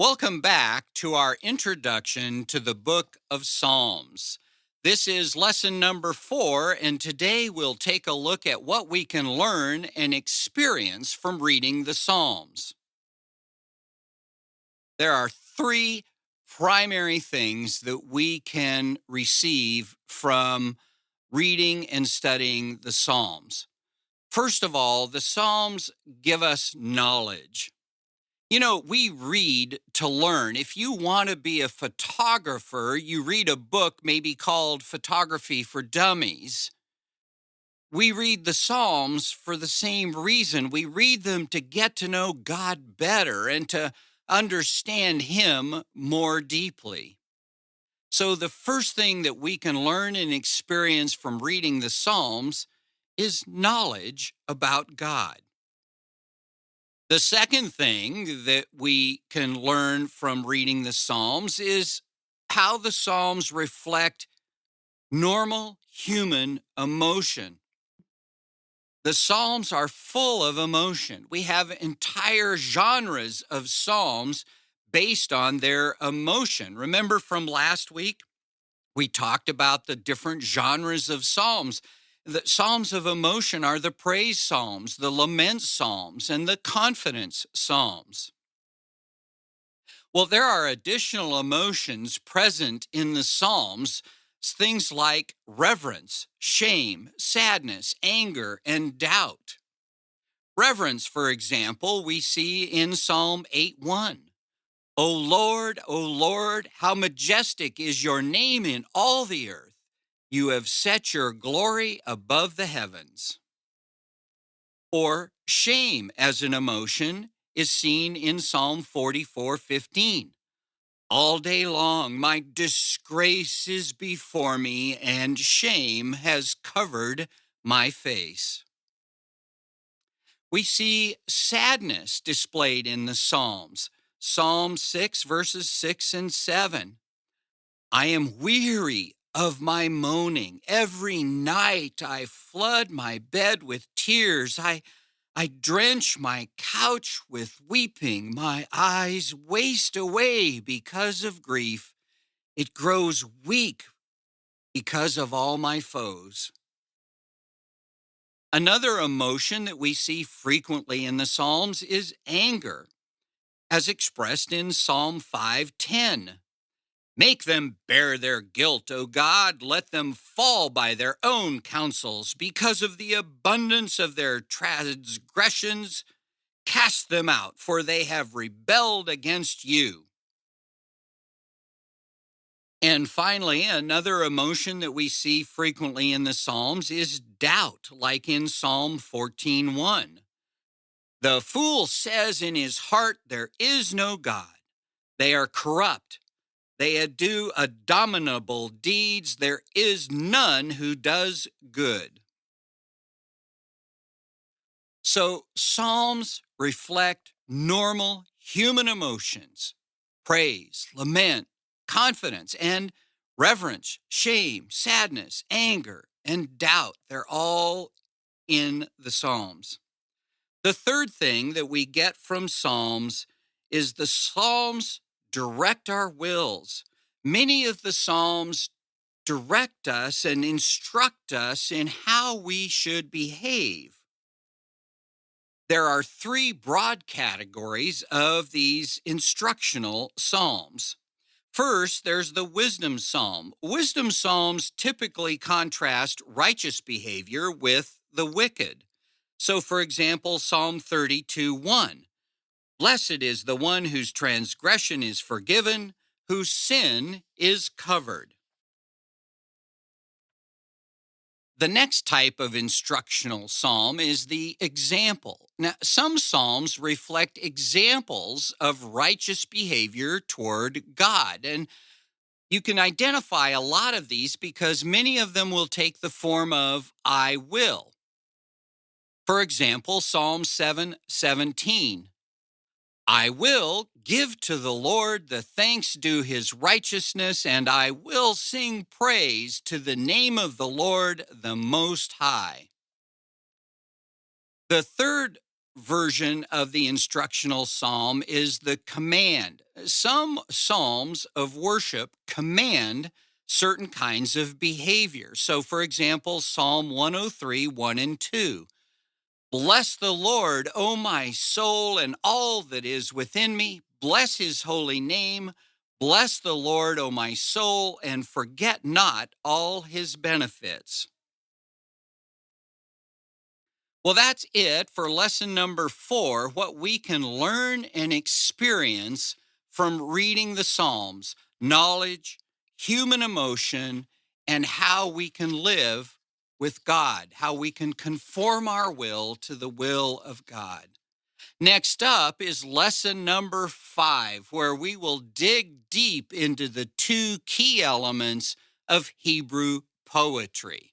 Welcome back to our introduction to the book of Psalms. This is lesson number 4, and today we'll take a look at what we can learn and experience from reading the Psalms. There are 3 primary things that we can receive from reading and studying the Psalms. First of all, the Psalms give us knowledge. We read to learn. If you want to be a photographer, you read a book maybe called Photography for Dummies. We read the Psalms for the same reason. We read them to get to know God better and to understand Him more deeply. So, the first thing that we can learn and experience from reading the Psalms is knowledge about God. The second thing that we can learn from reading the Psalms is how the Psalms reflect normal human emotion. The Psalms are full of emotion. We have entire genres of Psalms based on their emotion. Remember from last week, we talked about the different genres of Psalms. The Psalms of emotion are the praise Psalms, the lament Psalms, and the confidence Psalms. Well, there are additional emotions present in the Psalms, things like reverence, shame, sadness, anger, and doubt. Reverence, for example, we see in Psalm 8:1. O Lord, how majestic is your name in all the earth. You have set your glory above the heavens. Or shame as an emotion is seen in Psalm 44:15. All day long, my disgrace is before me, and shame has covered my face. We see sadness displayed in the Psalms. Psalm 6, verses 6 and 7. I am weary of my moaning. Every night I flood my bed with tears. I drench my couch with weeping. My eyes waste away because of grief. It grows weak because of all my foes. Another emotion that we see frequently in the Psalms is anger, as expressed in Psalm 5:10. Make them bear their guilt, O God. Let them fall by their own counsels. Because of the abundance of their transgressions, cast them out, for they have rebelled against you. And finally, another emotion that we see frequently in the Psalms is doubt, like in Psalm 14:1. The fool says in his heart, there is no God. They are corrupt. They do abominable deeds. There is none who does good. So, Psalms reflect normal human emotions: praise, lament, confidence, and reverence, shame, sadness, anger, and doubt. They're all in the Psalms. The third thing that we get from Psalms is the Psalms direct our wills. Many of the Psalms direct us and instruct us in how we should behave. There are 3 broad categories of these instructional Psalms. First, there's the wisdom psalm. Wisdom psalms typically contrast righteous behavior with the wicked. So, for example, Psalm 32:1. Blessed is the one whose transgression is forgiven, whose sin is covered. The next type of instructional psalm is the example. Now, some psalms reflect examples of righteous behavior toward God, and you can identify a lot of these because many of them will take the form of I will. For example, Psalm 7:17. I will give to the Lord the thanks due his righteousness, and I will sing praise to the name of the Lord the Most High. The third version of the instructional psalm is the command. Some psalms of worship command certain kinds of behavior. So, for example, Psalm 103, 1 and 2. Bless the Lord, O my soul, and all that is within me. Bless his holy name. Bless the Lord, O my soul, and forget not all his benefits. Well, that's it for lesson number 4, what we can learn and experience from reading the Psalms, knowledge, human emotion, and how we can live with God, how we can conform our will to the will of God. Next up is lesson number 5, where we will dig deep into the 2 key elements of Hebrew poetry.